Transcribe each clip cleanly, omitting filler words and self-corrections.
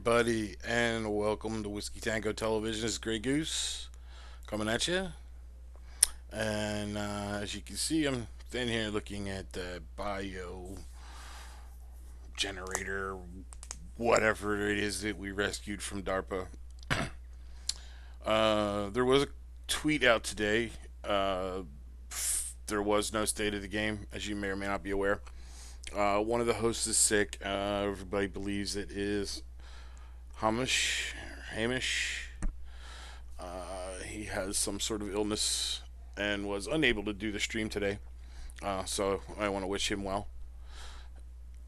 everybody, and welcome to Whiskey Tango Television. It's Grey Goose coming at you. And as you can see, I'm standing here looking at the bio generator, whatever it is that we rescued from DARPA. There was a tweet out today. There was no state of the game, as you may or may not be aware. One of the hosts is sick. Everybody believes it is Hamish. He has some sort of illness and was unable to do the stream today. So I want to wish him well.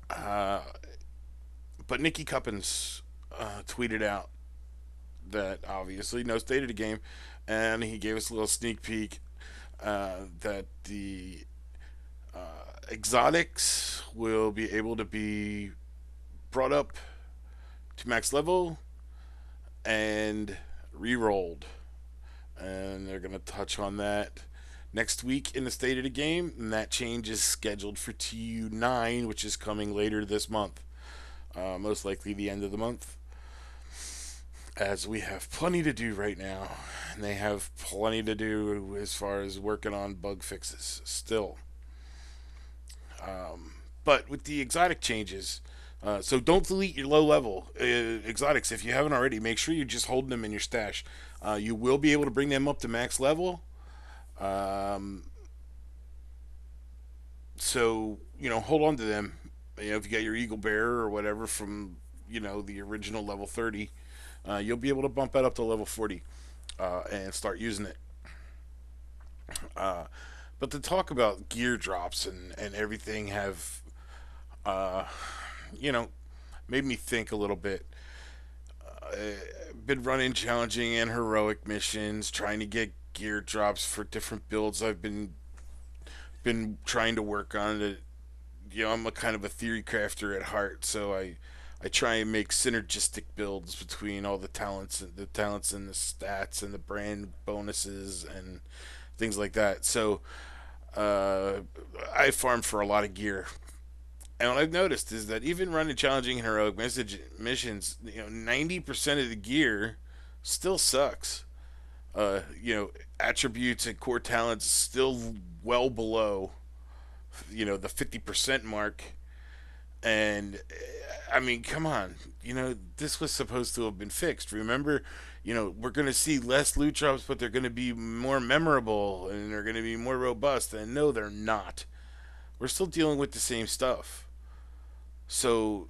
Uh, but Nikki Cuppins tweeted out that obviously no state of the game, and he gave us a little sneak peek that the exotics will be able to be brought up to max level and re-rolled, and they're going to touch on that next week in the state of the game, and that change is scheduled for TU9, which is coming later this month, most likely the end of the month, as we have plenty to do right now, and they have plenty to do as far as working on bug fixes still. But with the exotic changes, so don't delete your low level exotics if you haven't already. Make sure you're just holding them in your stash. You will be able to bring them up to max level. Um, so hold on to them. If you got your Eagle Bear or whatever from the original level 30, you'll be able to bump that up to level 40 and start using it. Uh, but to talk about gear drops and everything have uh, you know made me think a little bit. Been running challenging and heroic missions, trying to get gear drops for different builds. I've been trying to work on it. I'm a kind of a theory crafter at heart, so I try and make synergistic builds between all the talents and the stats and the brand bonuses and things like that. So uh, I farm for a lot of gear. And what I've noticed is that even running challenging and heroic missions, 90% of the gear still sucks. Attributes and core talents still well below, the 50% mark. And I mean, come on, this was supposed to have been fixed. Remember, we're going to see less loot drops, but they're going to be more memorable and they're going to be more robust. And no, they're not. We're still dealing with the same stuff. So,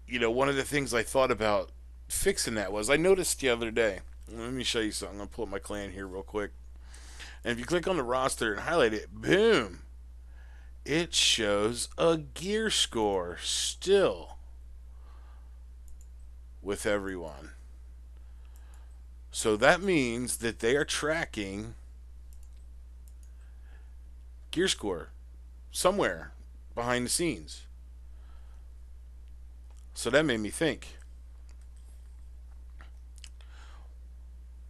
one of the things I thought about fixing that was I noticed the other day. Let me show you something. I'm going to pull up my clan here real quick. And if you click on the roster and highlight it, boom, it shows a gear score still with everyone. So that means that they are tracking gear score somewhere behind the scenes. So that made me think.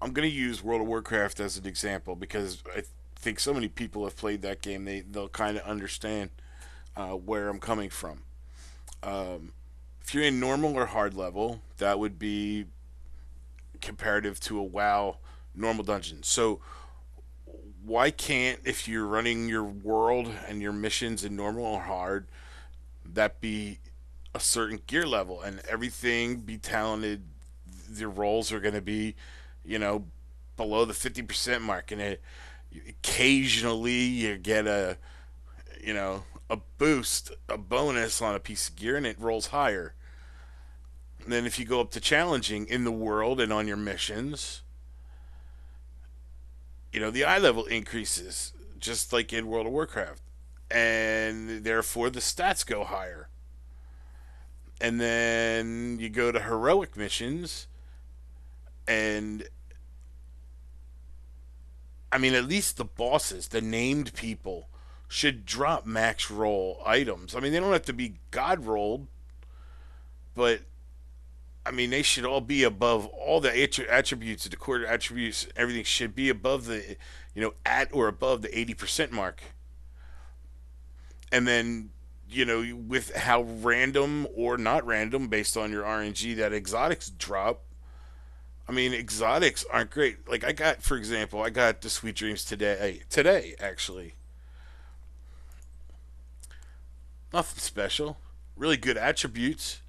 I'm going to use World of Warcraft as an example because I think so many people have played that game. They'll kind of understand where I'm coming from. Um, if you're in normal or hard level, that would be comparative to a WoW normal dungeon. So why can't, if you're running your world and your missions in normal or hard, that be a certain gear level and everything be talented? The roles are going to be, you know, below the 50% mark, and occasionally you get a boost, a bonus on a piece of gear, and it rolls higher. And then if you go up to challenging in the world and on your missions, the eye level increases just like in World of Warcraft, and therefore the stats go higher. And then you go to heroic missions, and I mean, at least the bosses, the named people, should drop max roll items. I mean, they don't have to be god rolled, but I mean, they should all be above all the attributes, the core attributes, everything should be above at or above the 80% mark. And then with how random or not random based on your RNG that exotics drop. I mean, exotics aren't great. Like I got, for example, I got the Sweet Dreams today. Today, actually, nothing special. Really good attributes.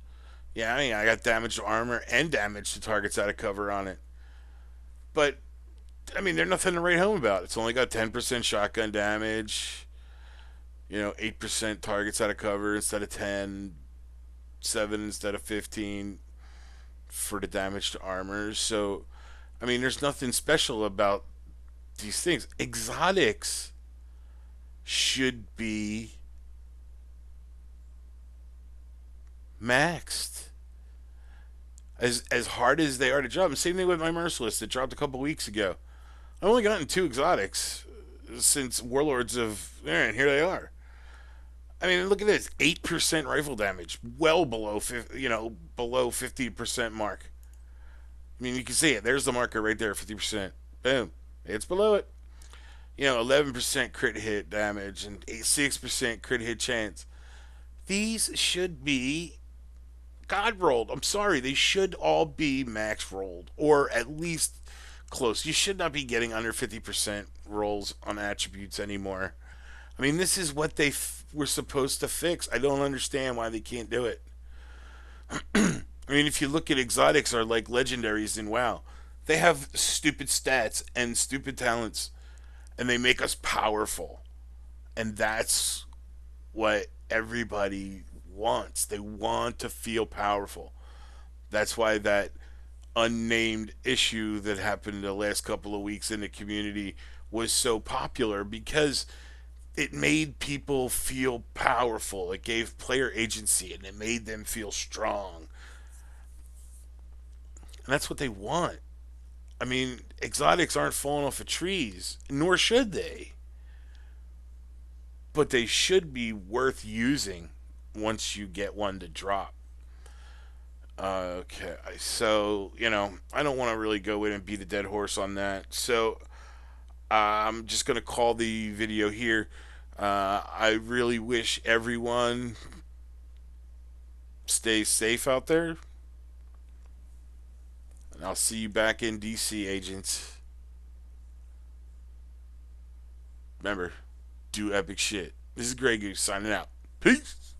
Yeah, I mean, I got damage to armor and damage to targets out of cover on it. But I mean, there's nothing to write home about. It's only got 10% shotgun damage. 8% targets out of cover instead of 10, 7 instead of 15 for the damage to armor. So, I mean, there's nothing special about these things. Exotics should be maxed. As hard as they are to drop. And same thing with my Merciless that dropped a couple weeks ago. I've only gotten 2 exotics since Warlords of. And here they are. I mean, look at this: 8% rifle damage, well below below 50% mark. I mean, you can see it. There's the marker right there, 50%. Boom, it's below it. 11% crit hit damage and 6% crit hit chance. These should be God rolled. I'm sorry, they should all be max rolled or at least close. You should not be getting under 50% rolls on attributes anymore. I mean, this is what were supposed to fix. I don't understand why they can't do it. I mean, if you look at exotics or like legendaries in WoW, they have stupid stats and stupid talents, and they make us powerful. And that's what everybody wants. They want to feel powerful. That's why that unnamed issue that happened the last couple of weeks in the community was so popular because it made people feel powerful. It gave player agency and it made them feel strong. And that's what they want. I mean, exotics aren't falling off of trees, nor should they. But they should be worth using once you get one to drop. Okay, so I don't want to really go in and beat a dead horse on that. So I'm just gonna call the video here. I really wish everyone stays safe out there, and I'll see you back in DC, agents. Remember, do epic shit. This is Grey Goose signing out. Peace.